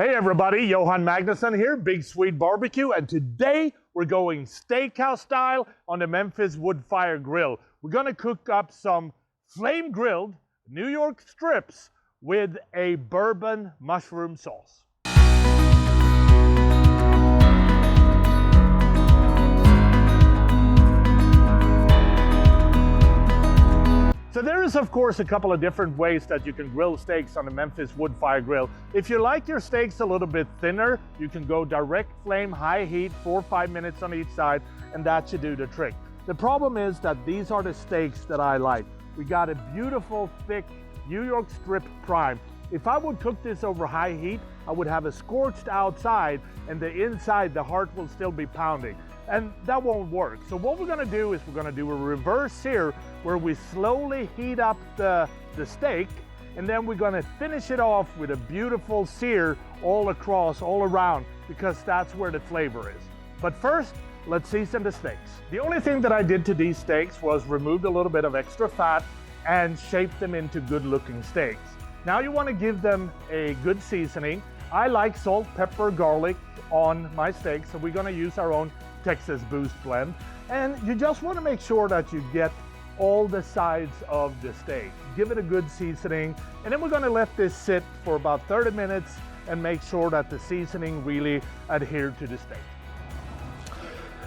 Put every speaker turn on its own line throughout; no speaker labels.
Hey everybody, Johan Magnusson here, Big Swede Barbecue, and today we're going steakhouse style on the Memphis Wood Fire Grill. We're gonna cook up some flame grilled New York strips with a bourbon mushroom sauce. So there is of course a couple of different ways that you can grill steaks on the Memphis Wood Fire Grill. If you like your steaks a little bit thinner, you can go direct flame, high heat, 4 or 5 minutes on each side, and that should do the trick. The problem is that these are the steaks that I like. We got a beautiful thick New York strip prime. If I would cook this over high heat, I would have a scorched outside and the inside, the heart will still be pounding. And that won't work. So what we're gonna do is we're gonna do a reverse sear where we slowly heat up the steak, and then we're gonna finish it off with a beautiful sear all across, all around, because that's where the flavor is. But first, let's season the steaks. The only thing that I did to these steaks was removed a little bit of extra fat and shaped them into good looking steaks. Now you wanna give them a good seasoning. I like salt, pepper, garlic on my steaks, so we're gonna use our own Texas Boost blend. And you just wanna make sure that you get all the sides of the steak. Give it a good seasoning, and then we're gonna let this sit for about 30 minutes and make sure that the seasoning really adhered to the steak.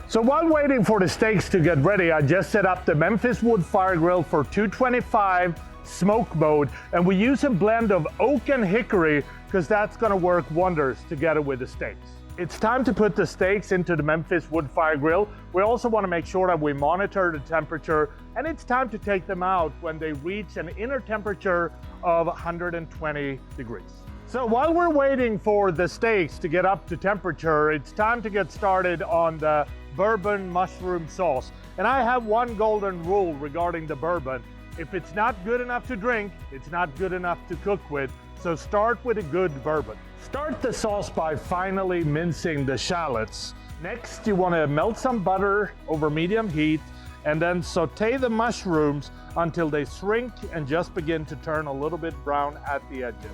So while waiting for the steaks to get ready, I just set up the Memphis Wood Fire Grill for 225 smoke mode, and we use a blend of oak and hickory because that's gonna work wonders together with the steaks. It's time to put the steaks into the Memphis Wood Fire Grill. We also want to make sure that we monitor the temperature, and it's time to take them out when they reach an inner temperature of 120 degrees. So while we're waiting for the steaks to get up to temperature, it's time to get started on the bourbon mushroom sauce. And I have one golden rule regarding the bourbon. If it's not good enough to drink, it's not good enough to cook with. So start with a good bourbon. Start the sauce by finally mincing the shallots. Next, you want to melt some butter over medium heat and then saute the mushrooms until they shrink and just begin to turn a little bit brown at the edges.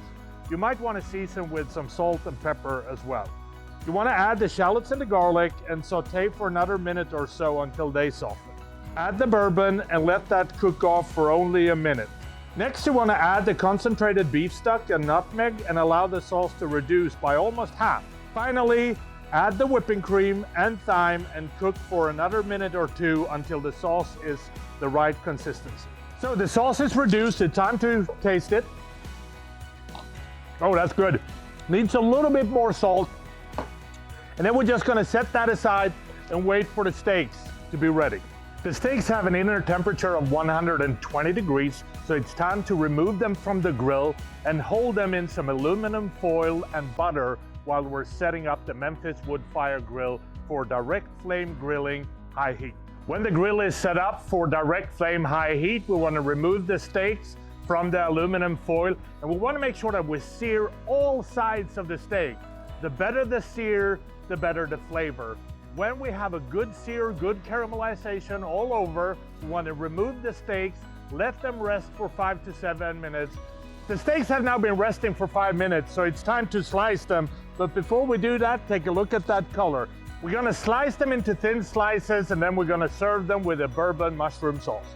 You might want to season with some salt and pepper as well. You want to add the shallots and the garlic and saute for another minute or so until they soften. Add the bourbon and let that cook off for only a minute. Next, you want to add the concentrated beef stock and nutmeg and allow the sauce to reduce by almost half. Finally, add the whipping cream and thyme and cook for another minute or two until the sauce is the right consistency. So the sauce is reduced, it's time to taste it. Oh, that's good. Needs a little bit more salt. And then we're just gonna set that aside and wait for the steaks to be ready. The steaks have an inner temperature of 120 degrees, so it's time to remove them from the grill and hold them in some aluminum foil and butter while we're setting up the Memphis Wood Fire Grill for direct flame grilling, high heat. When the grill is set up for direct flame, high heat, we want to remove the steaks from the aluminum foil, and we want to make sure that we sear all sides of the steak. The better the sear, the better the flavor. When we have a good sear, good caramelization all over, we want to remove the steaks, let them rest for 5 to 7 minutes. The steaks have now been resting for 5 minutes, so it's time to slice them. But before we do that, take a look at that color. We're gonna slice them into thin slices, and then we're gonna serve them with a bourbon mushroom sauce.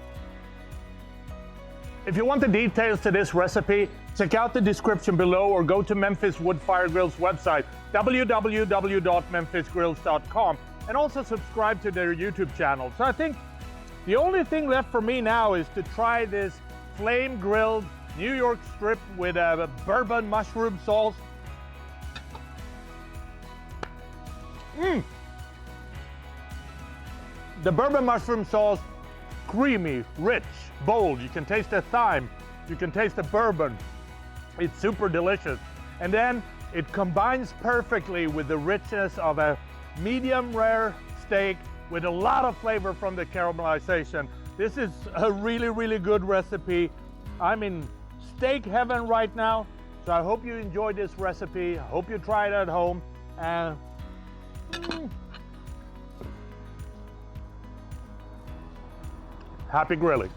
If you want the details to this recipe, check out the description below or go to Memphis Wood Fire Grill's website, www.memphisgrills.com, and also subscribe to their YouTube channel. So I think the only thing left for me now is to try this flame grilled New York strip with a bourbon mushroom sauce. The bourbon mushroom sauce, creamy, rich, bold. You can taste the thyme, you can taste the bourbon. It's super delicious. And then it combines perfectly with the richness of a medium rare steak with a lot of flavor from the caramelization. This is a really, really good recipe. I'm in steak heaven right now, so I hope you enjoyed this recipe. I hope you try it at home. And happy grilling.